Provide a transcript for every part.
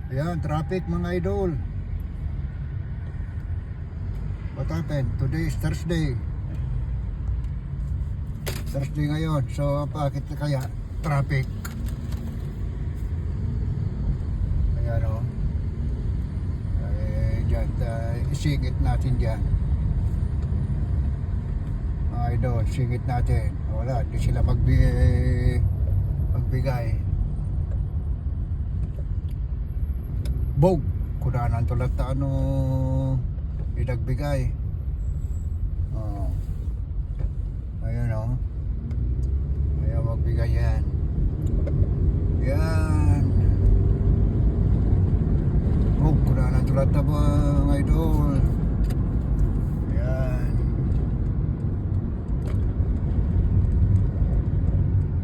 Ayan, traffic mga idol. What happened? Today is Thursday. Thursday ngayon. So, bakit kaya traffic? Ayan o. Diyan, isingit natin dyan. Mga idol, singit natin. Wala, di sila magbigay. Bog, kunanan tulad na inagbigay. Oh. Ayun o. Ayaw magbigay yan. Yan. Bog, kunanan tulad na mga idol. Yan.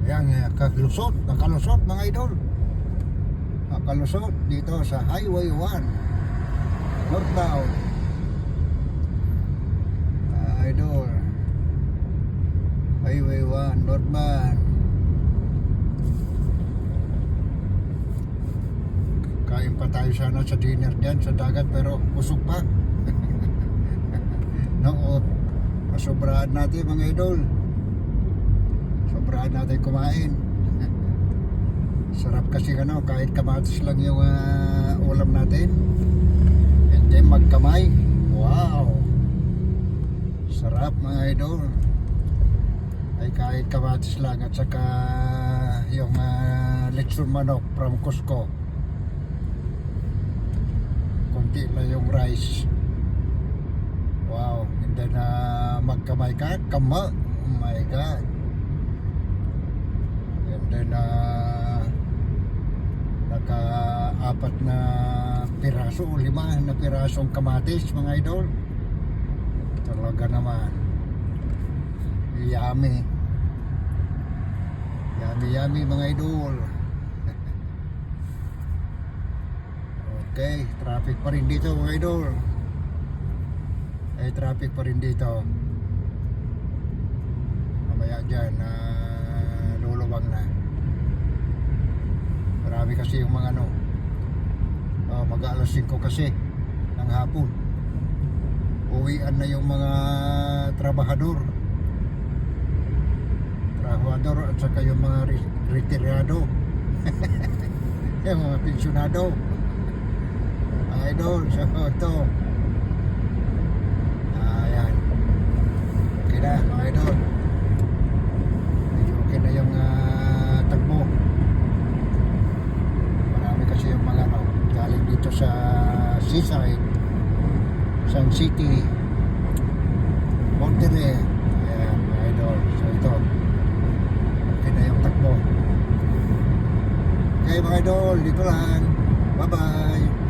Yan, nakalusot mga idol. Nakalusot dito sa Highway 1 northbound. Idol, Highway 1 northbound. Kain pa tayo sana sa dinner dyan sa dagat, pero usok pa. No, masobrahan natin mga idol. Sobrahan natin kumain. Sarap kasi kahit kamatis lang yung ulam natin, and then magkamay. Wow, sarap mga idol. Ay kahit kamatis lang at saka yung lechon manok from Cusco. Kunti lang yung rice. Wow, and then magkamay ka, kama. Oh my God. And then naka-apat na piraso o 5 na pirasong kamatis mga idol. Talaga naman yummy. Yummy mga idol. Okay, traffic pa rin dito mga idol. Traffic pa rin dito. Mamaya dyan lulubang na. Marami kasi yung mga mag-alas 5 kasi ng hapon. Uwian na yung mga trabahador at saka yung mga retirado. Yung mga pensyonado. Idol, so ito. Ayan. Okay na mga idol. Okay na yung tagbo. Marami kasi yung mga galing dito sa seaside, Sun City, Monterrey. Ayan mga idol. So ito, okay na yung takbo. Okay mga idol, dito lang. Bye bye.